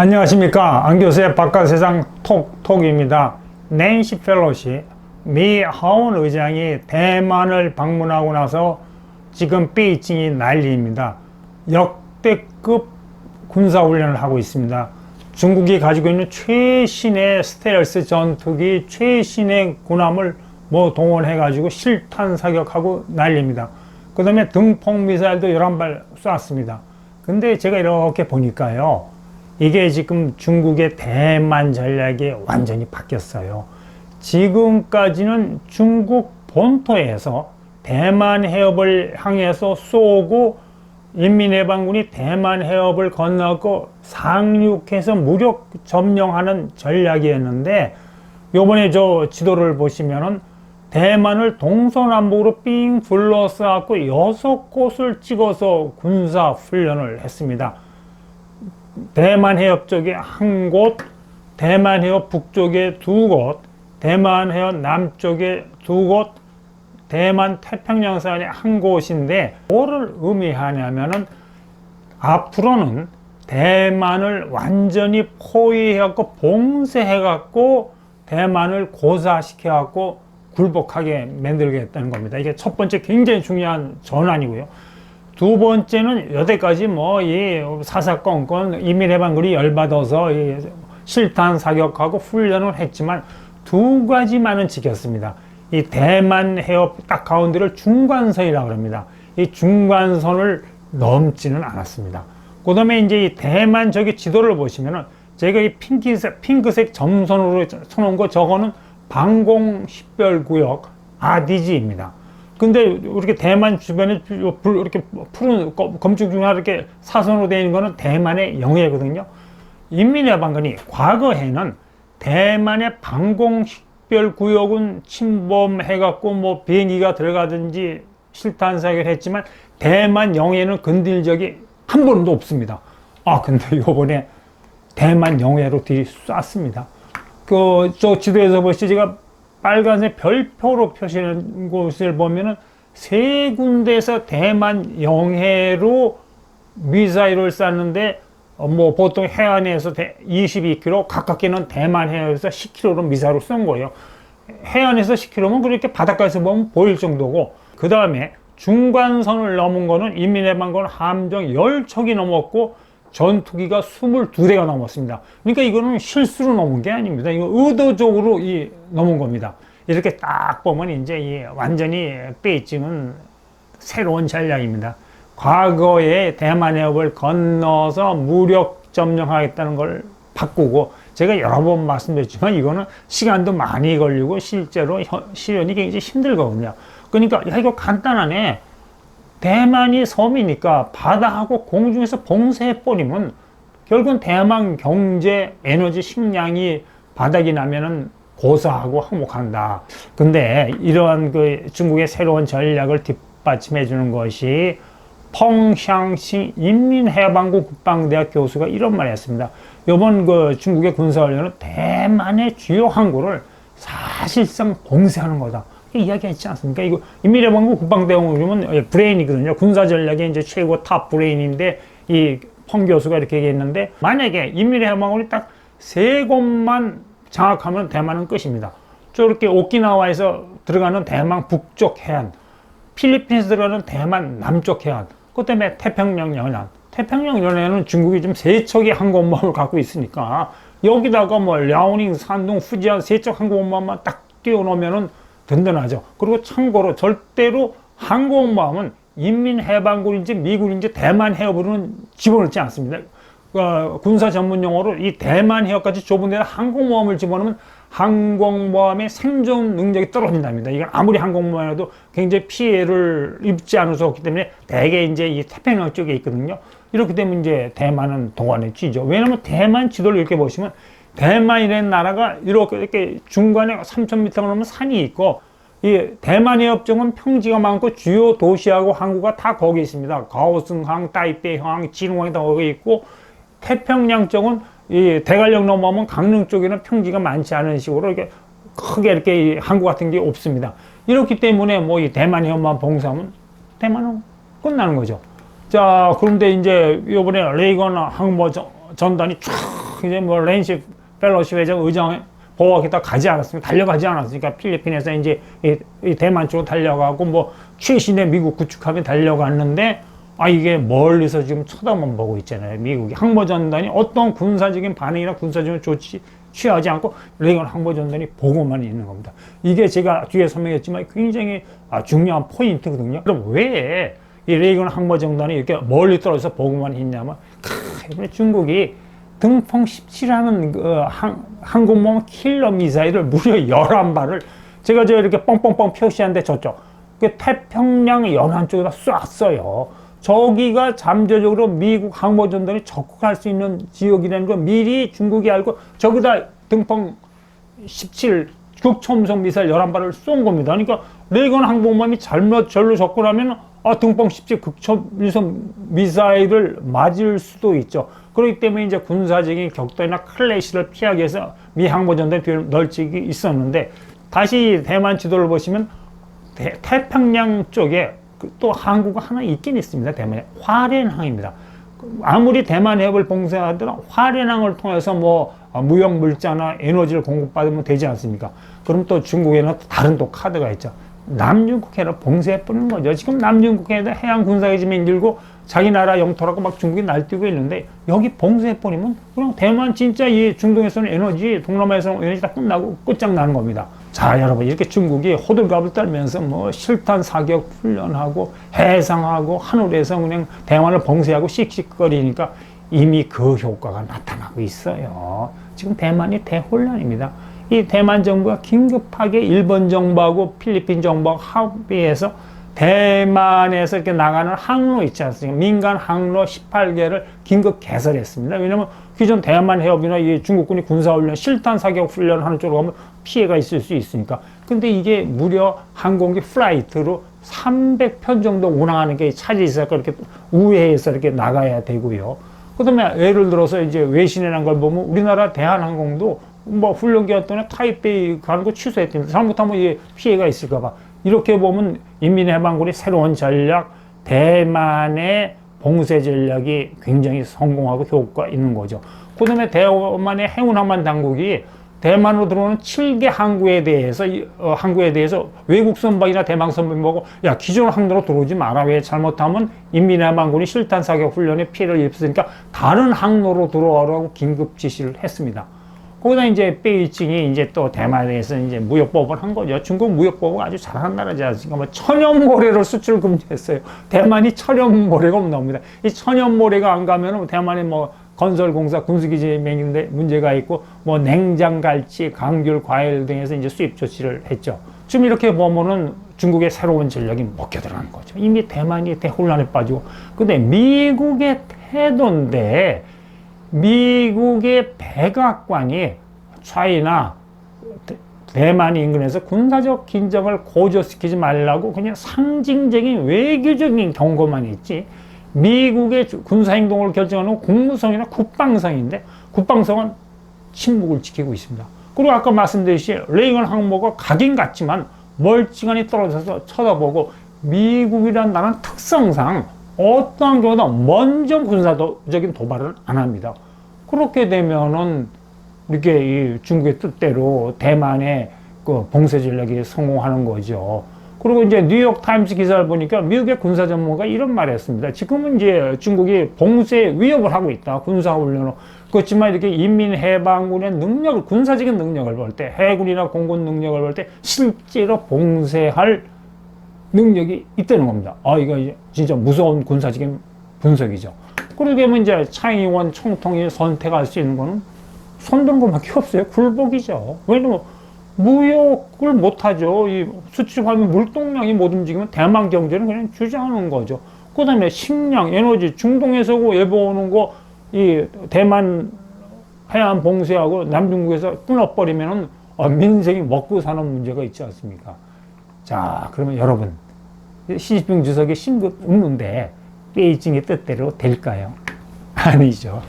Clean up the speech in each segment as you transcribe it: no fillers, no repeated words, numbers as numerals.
안녕하십니까. 안교수의 바깥세상 톡톡입니다. 낸시 펠로시 미 하원 의장이 대만을 방문하고 나서 지금 베이징이 난리입니다. 역대급 군사훈련을 하고 있습니다. 중국이 가지고 있는 최신의 스텔스 전투기, 최신의 군함을 동원해 가지고 실탄 사격하고 난리입니다. 그 다음에 등폭 미사일도 11발 쐈습니다. 근데 제가 이렇게 보니까요, 이게 지금 중국의 대만 전략이 완전히 바뀌었어요. 지금까지는 중국 본토에서 대만 해협을 향해서 쏘고 인민해방군이 대만 해협을 건너고 상륙해서 무력 점령하는 전략이었는데, 요번에 저 지도를 보시면은 대만을 동서남북으로 삥 둘러싸고 6곳을 찍어서 군사 훈련을 했습니다. 대만 해협 쪽에 한 곳, 대만 해협 북쪽에 2곳, 대만 해협 남쪽에 2곳, 대만 태평양산에 한 곳인데, 뭐를 의미하냐면은 앞으로는 대만을 완전히 포위해갖고 봉쇄해갖고 대만을 고사시켜갖고 굴복하게 만들겠다는 겁니다. 이게 첫 번째 굉장히 중요한 전환이고요. 두 번째는 여태까지 이 사사건건 인민해방군이 열받아서 실탄 사격하고 훈련을 했지만 두 가지만은 지켰습니다. 이 대만 해협 딱 가운데를 중간선이라고 합니다. 이 중간선을 넘지는 않았습니다. 그 다음에 이제 이 대만 저기 지도를 보시면은 제가 이 핑크색 점선으로 쳐놓은 거, 저거는 방공 식별구역 아디지입니다. 근데 이렇게 대만 주변에 이렇게 푸른 검증 중에 이렇게 사선으로 되어 있는 거는 대만의 영해거든요. 인민해방군이 과거에는 대만의 방공 식별 구역은 침범해갖고 비행기가 들어가든지 실탄 사격을 했지만 대만 영해는 건들 적이 한 번도 없습니다. 근데 요번에 대만 영해로 쐈습니다. 저 지도에서 보시죠. 제가 빨간색 별표로 표시한 곳을 보면은 3군데에서 대만 영해로 미사일을 쐈는데, 보통 해안에서 22km, 가깝게는 대만 해안에서 10km로 미사일을 쏜 거예요. 해안에서 10km면 그렇게 바닷가에서 보면 보일 정도고, 그 다음에 중간선을 넘은 거는 인민해방군 함정 10척이 넘었고, 전투기가 22대가 넘었습니다. 그러니까 이거는 실수로 넘은 게 아닙니다. 이거 의도적으로 넘은 겁니다. 이렇게 딱 보면 이제 완전히 베이징은 새로운 전략입니다. 과거에 대만 해협을 건너서 무력 점령하겠다는 걸 바꾸고, 제가 여러 번 말씀드렸지만 이거는 시간도 많이 걸리고 실제로 실현이 굉장히 힘들거든요. 그러니까 이거 간단하네. 대만이 섬이니까 바다하고 공중에서 봉쇄해버리면 결국은 대만 경제, 에너지 식량이 바닥이 나면은 고사하고 항복한다. 근데 이러한 중국의 새로운 전략을 뒷받침해 주는 것이 펑샹싱 인민해방군 국방대학 교수가 이런 말을 했습니다. 이번 중국의 군사훈련은 대만의 주요 항구를 사실상 봉쇄하는 거다. 이야기했지 않습니까? 이거 인민해방군 국방대원이면 브레인이거든요. 군사전략의 이제 최고 탑 브레인인데, 이 펑 교수가 이렇게 얘기했는데, 만약에 인민해방군이 딱 3곳만 장악하면 대만은 끝입니다. 저렇게 오키나와에서 들어가는 대만 북쪽 해안, 필리핀에서 들어가는 대만 남쪽 해안, 그 다음에 태평양 연안. 태평양 연안에는 중국이 좀 3척의 항공모함을 갖고 있으니까 여기다가 랴오닝, 산둥, 후지안 3척 항공모함만 딱 띄워놓으면은 든든하죠. 그리고 참고로 절대로 항공모함은 인민해방군인지 미군인지 대만 해협으로는 집어넣지 않습니다. 군사 전문 용어로 이 대만 해협까지 좁은 데다 항공모함을 집어넣으면 항공모함의 생존 능력이 떨어진답니다. 이건 아무리 항공모함이라도 굉장히 피해를 입지 않을 수 없기 때문에 대개 이제 이 태평양 쪽에 있거든요. 이렇게 되면 이제 대만은 동안에 쥐죠. 왜냐면 대만 지도를 이렇게 보시면 대만이라는 나라가 이렇게 중간에 3,000m가 넘는 산이 있고, 이 대만 해협정은 평지가 많고 주요 도시하고 항구가 다 거기 있습니다. 가오승항, 타이베이항, 진홍항이 다 거기 있고, 태평양 쪽은 이 대관령 넘어오면 강릉 쪽에는 평지가 많지 않은 식으로 이렇게 크게 이렇게 항구 같은 게 없습니다. 이렇기 때문에 이 대만 해협만 봉쇄하면 대만은 끝나는 거죠. 자, 그런데 이제 요번에 레이건 항모 전단이 쫙 이제 뭐 낸시 펠로시 의장 보호하겠다 가지 않았습니까? 달려가지 않았으니까 필리핀에서 이제 이 대만 쪽으로 달려가고 뭐 최신의 미국 구축함이 달려갔는데 이게 멀리서 지금 쳐다만 보고 있잖아요. 미국이 항모전단이 어떤 군사적인 반응이나 군사적인 조치 취하지 않고 레이건 항모전단이 보고만 있는 겁니다. 이게 제가 뒤에 설명했지만 굉장히 중요한 포인트거든요. 그럼 왜 이 레이건 항모전단이 이렇게 멀리 떨어져서 보고만 있냐면 이번에 중국이 등phong 17하는 그 항공모함 킬러 미사일을 무려 11발을 제가 이렇게 뻥뻥뻥 표시한데 저쪽 그 태평양 연안 쪽에다 쐈어요. 저기가 잠재적으로 미국 항모전단이 접근할 수 있는 지역이라는 걸 미리 중국이 알고 저기다 등phong 17 극초음속 미사일 11발을 쏜 겁니다. 그러니까 레이건 항공모함이 잘못 절로 접근하면 등phong 17 극초음속 미사일을 맞을 수도 있죠. 그렇기 때문에 이제 군사적인 격돌이나 클래시를 피하기 위해서 미 항모전단이 뒤에 널찍이 있었는데 다시 대만 지도를 보시면 태평양 쪽에 또 항구가 하나 있긴 있습니다. 대만에 화롄항입니다. 아무리 대만 해협을 봉쇄하더라도 화롄항을 통해서 뭐 무역 물자나 에너지를 공급받으면 되지 않습니까? 그럼 또 중국에는 다른 또 카드가 있죠. 남중국해를 봉쇄해 뿌리는 거죠. 지금 남중국해에다 해양 군사기지 만들고 자기 나라 영토라고 막 중국이 날뛰고 있는데 여기 봉쇄해 뿌리면 그냥 대만 진짜 이 중동에서는 에너지, 동남아에서는 에너지 다 끝장나는 겁니다. 자, 여러분, 이렇게 중국이 호들갑을 떨면서 뭐 실탄 사격 훈련하고 해상하고 하늘에서 그냥 대만을 봉쇄하고 씩씩거리니까 이미 그 효과가 나타나고 있어요. 지금 대만이 대혼란입니다. 이 대만 정부가 긴급하게 일본 정부하고 필리핀 정부하고 합의해서 대만에서 이렇게 나가는 항로 있지 않습니까? 민간 항로 18개를 긴급 개설했습니다. 왜냐면 기존 대만 해협이나 이 중국군이 군사훈련, 실탄 사격 훈련을 하는 쪽으로 가면 피해가 있을 수 있으니까. 근데 이게 무려 항공기 플라이트로 300편 정도 운항하는 게 차지 있어서 이렇게 우회해서 이렇게 나가야 되고요. 그 다음에 예를 들어서 이제 외신이라는 걸 보면 우리나라 대한항공도 뭐 훈련기간 동안에 타이베이 가는 거 취소했더니 잘못하면 이게 피해가 있을까봐. 이렇게 보면 인민해방군이 새로운 전략, 대만의 봉쇄 전략이 굉장히 성공하고 효과가 있는 거죠. 그 다음에 대만의 해운항만 당국이 대만으로 들어오는 7개 항구에 대해서 외국 선박이나 대만 선박이 보고 야, 기존 항로로 들어오지 마라. 왜 잘못하면 인민해방군이 실탄 사격 훈련에 피해를 입었으니까 다른 항로로 들어오라고 긴급 지시를 했습니다. 거기다 이제 베이징이 이제 또 대만에서 이제 무역법을 한 거죠. 중국 무역법은 아주 잘하는 나라지 않습니까? 뭐 천연모래를 수출 금지했어요. 대만이 천연모래가 없는 겁니다. 이 천연모래가 안 가면은 대만이 뭐 건설공사, 군수기지 맹인데 문제가 있고 뭐 냉장, 갈치, 강귤, 과일 등에서 이제 수입 조치를 했죠. 지금 이렇게 보면은 중국의 새로운 전략이 먹혀 들어가는 거죠. 이미 대만이 대혼란에 빠지고, 근데 미국의 태도인데. 미국의 백악관이 차이나 대만 인근에서 군사적 긴장을 고조시키지 말라고 그냥 상징적인 외교적인 경고만 있지, 미국의 군사행동을 결정하는 국무성이나 국방성인데 국방성은 침묵을 지키고 있습니다. 그리고 아까 말씀드렸듯이 레이건 항모가 각인 같지만 멀찌감치 떨어져서 쳐다보고 미국이라는 나라는 특성상 어떠한 경우도 먼저 군사적인 도발을 안 합니다. 그렇게 되면은 이렇게 이 중국의 뜻대로 대만의 그 봉쇄 전략이 성공하는 거죠. 그리고 이제 뉴욕 타임스 기사를 보니까 미국의 군사 전문가가 이런 말을 했습니다. 지금은 이제 중국이 봉쇄 위협을 하고 있다. 군사훈련으로. 그렇지만 이렇게 인민해방군의 능력을, 군사적인 능력을 볼 때, 해군이나 공군 능력을 볼 때 실제로 봉쇄할 능력이 있다는 겁니다. 이거 진짜 무서운 군사적인 분석이죠. 그러게 되면 이제 차이원 총통이 선택할 수 있는 거는 손드는 것밖에 없어요. 굴복이죠. 왜냐면 무역을 못하죠. 이 수출하면 물동량이 못 움직이면 대만 경제는 그냥 주저하는 거죠. 그 다음에 식량, 에너지, 중동에서 예보 오는 거, 이 대만 해안 봉쇄하고 남중국에서 끊어버리면은 민생이 먹고 사는 문제가 있지 않습니까? 자, 그러면 여러분, 시진핑 주석이 신급 웃는데 베이징의 뜻대로 될까요? 아니죠.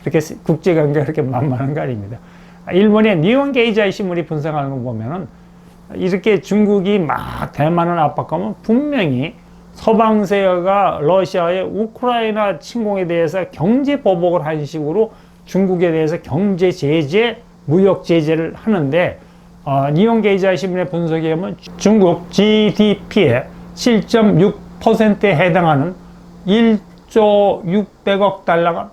이렇게 국제관계가 그렇게 만만한 거 아닙니다. 일본의 니혼게이자이 신문이 분석하는 거 보면은 이렇게 중국이 막 대만을 압박하면 분명히 서방세계가 러시아의 우크라이나 침공에 대해서 경제 보복을 한 식으로 중국에 대해서 경제 제재, 무역 제재를 하는데 니온 게이자이 신문의 분석에 보면 중국 GDP의 7.6%에 해당하는 1조 600억 달러가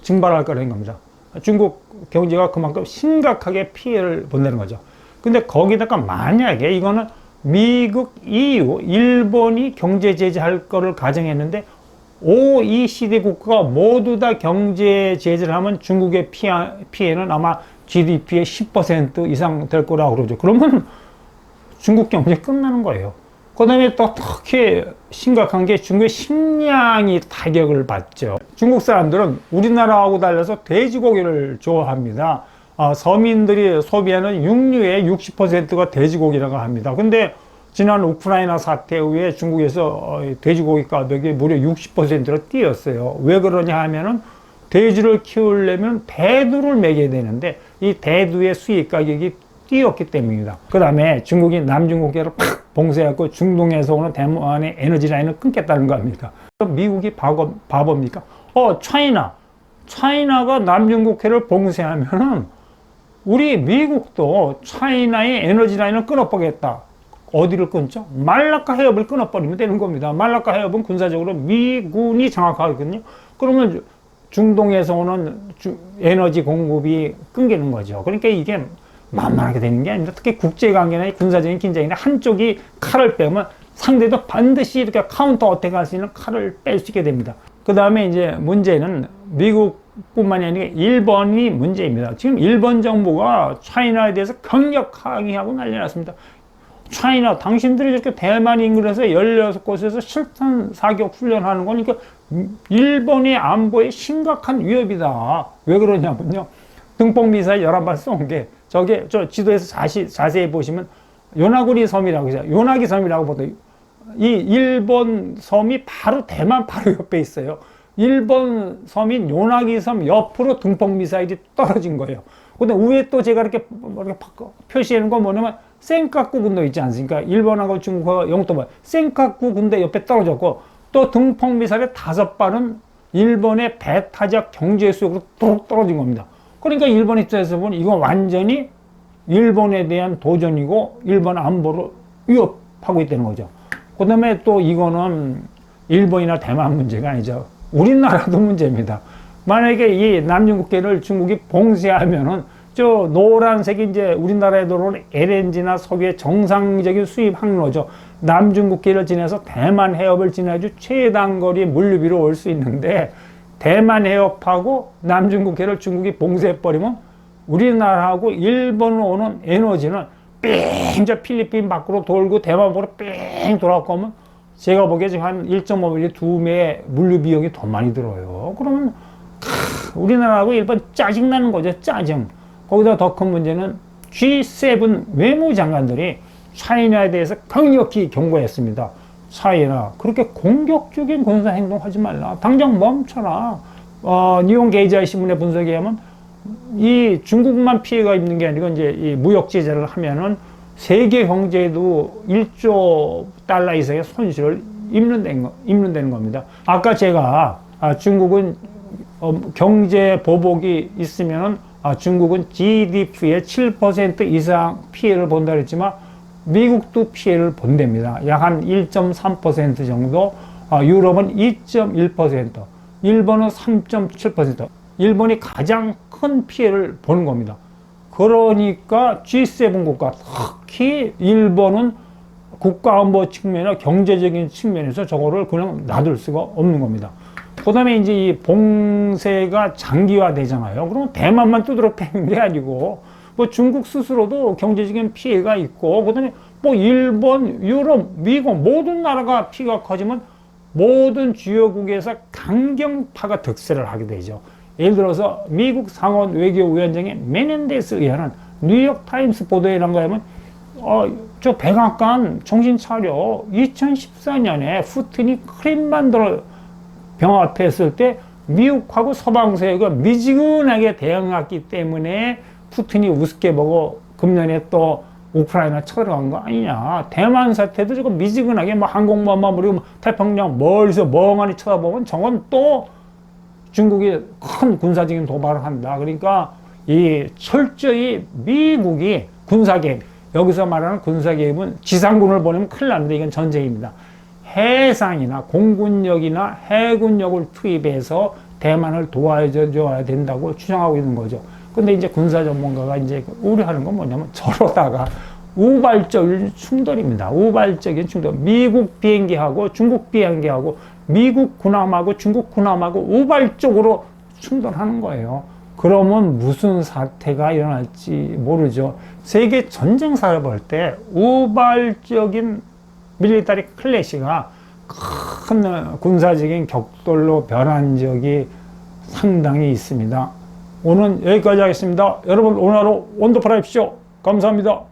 증발할 거라는 겁니다. 중국 경제가 그만큼 심각하게 피해를 본다는 거죠. 근데 거기다가 만약에 이거는 미국, EU, 일본이 경제 제재할 거를 가정했는데 OECD 국가가 모두 다 경제 제재를 하면 중국의 피해는 아마 GDP의 10% 이상 될 거라고 그러죠. 그러면 중국 경제 끝나는 거예요. 그 다음에 또 특히 심각한 게 중국의 식량이 타격을 받죠. 중국 사람들은 우리나라하고 달라서 돼지고기를 좋아합니다. 서민들이 소비하는 육류의 60%가 돼지고기라고 합니다. 근데 지난 우크라이나 사태 후에 중국에서 돼지고기 가격이 무려 60%로 뛰었어요. 왜 그러냐 하면은 돼지를 키우려면 대두를 먹여야 되는데 이 대두의 수입 가격이 뛰었기 때문입니다. 그 다음에 중국이 남중국해를 팍 봉쇄하고 중동에서 오는 대만의 에너지 라인을 끊겠다는 겁니다. 미국이 바보입니까? 차이나가 남중국해를 봉쇄하면은 우리 미국도 차이나의 에너지 라인을 끊어보겠다. 어디를 끊죠? 말라카 해협을 끊어버리면 되는 겁니다. 말라카 해협은 군사적으로 미군이 장악하거든요. 그러면 중동에서 오는 에너지 공급이 끊기는 거죠. 그러니까 이게 만만하게 되는 게 아닙니다. 특히 국제관계나 군사적인 긴장이나 한쪽이 칼을 빼면 상대도 반드시 이렇게 카운터 어택 할 수 있는 칼을 뺄 수 있게 됩니다. 그 다음에 이제 문제는 미국뿐만이 아니라 일본이 문제입니다. 지금 일본 정부가 차이나에 대해서 강력 항의하고 난리 났습니다. 차이나, 당신들이 이렇게 대만 인근에서 16곳에서 실탄 사격 훈련하는 거니까 일본의 안보에 심각한 위협이다. 왜 그러냐면요. 등폭미사일 11발 쏜 게, 저 지도에서 자세히 보시면 요나구리 섬이라고 해서, 요나기 섬이라고 보통, 이 일본 섬이 바로 대만 바로 옆에 있어요. 일본 섬인 요나기 섬 옆으로 등폭미사일이 떨어진 거예요. 근데 위에 또 제가 이렇게 표시해 놓은 건 뭐냐면, 센카쿠 군도 있지 않습니까? 일본하고 중국하고 영토만 센카쿠 군대 옆에 떨어졌고, 또 등폭미사일의 5발은 일본의 배타적 경제수역으로 뚝 떨어진 겁니다. 그러니까 일본 입장에서 보면 이건 완전히 일본에 대한 도전이고 일본 안보를 위협하고 있다는 거죠. 그 다음에 또 이거는 일본이나 대만 문제가 아니죠. 우리나라도 문제입니다. 만약에 이 남중국해를 중국이 봉쇄하면은 저 노란색이 이제 우리나라에 들어오는 LNG나 석유의 정상적인 수입 항로죠. 남중국해를 지나서 대만 해협을 지나주 최단거리 물류비로 올 수 있는데 대만 해협하고 남중국해를 중국이 봉쇄해버리면 우리나라하고 일본으로 오는 에너지는 삥 저 필리핀 밖으로 돌고 대만 밖으로 삥 돌아가고 오면 제가 보기에 지금 한 1.5배, 2배의 물류 비용이 더 많이 들어요. 그러면 우리나라하고 일본 짜증나는 거죠. 짜증. 거기다 더 큰 문제는 G7 외무장관들이 차이나에 대해서 강력히 경고했습니다. 차이나 그렇게 공격적인 군사 행동하지 말라. 당장 멈춰라. 니온 게이자이 신문의 분석에 하면 이 중국만 피해가 있는 게 아니고 이제 이 무역 제재를 하면은 세계 경제에도 1조 달러 이상의 손실을 입는다는 겁니다. 아까 제가 중국은 경제 보복이 있으면은 중국은 GDP의 7% 이상 피해를 본다 그랬지만 미국도 피해를 본답니다. 약 한 1.3% 정도, 유럽은 2.1%, 일본은 3.7%. 일본이 가장 큰 피해를 보는 겁니다. 그러니까 G7 국가, 특히 일본은 국가안보 측면이나 경제적인 측면에서 저거를 그냥 놔둘 수가 없는 겁니다. 그 다음에 이제 이 봉쇄가 장기화 되잖아요. 그러면 대만만 두드러 패는 게 아니고, 뭐 중국 스스로도 경제적인 피해가 있고, 그 다음에 뭐 일본, 유럽, 미국 모든 나라가 피해가 커지면 모든 주요국에서 강경파가 득세를 하게 되죠. 예를 들어서 미국 상원 외교위원장의 메넨데스에 의한 뉴욕타임스 보도에 이런 거 하면 저 백악관 정신 차려. 2014년에 푸틴이 크림반도를 병합했을 때 미국하고 서방 세계가 미지근하게 대응했기 때문에 푸틴이 우습게 보고 금년에 또 우크라이나 쳐들어간 거 아니냐. 대만 사태도 저거 미지근하게 뭐 항공모함만 버리고 태평양 멀리서 멍하니 쳐다보면 저건 또 중국이 큰 군사적인 도발을 한다. 그러니까 이 철저히 미국이 군사개입, 여기서 말하는 군사개입은 지상군을 보내면 큰일 납니다. 이건 전쟁입니다. 해상이나 공군력이나 해군력을 투입해서 대만을 도와줘야 된다고 주장하고 있는 거죠. 근데 이제 군사 전문가가 이제 우려하는 건 뭐냐면 저러다가 우발적인 충돌입니다. 우발적인 충돌. 미국 비행기하고 중국 비행기하고 미국 군함하고 중국 군함하고 우발적으로 충돌하는 거예요. 그러면 무슨 사태가 일어날지 모르죠. 세계 전쟁사를 볼 때 우발적인 밀리터리 클래시가 큰 군사적인 격돌로 변한 적이 상당히 있습니다. 오늘 여기까지 하겠습니다. 여러분 오늘 하루 원더풀 하십시오. 감사합니다.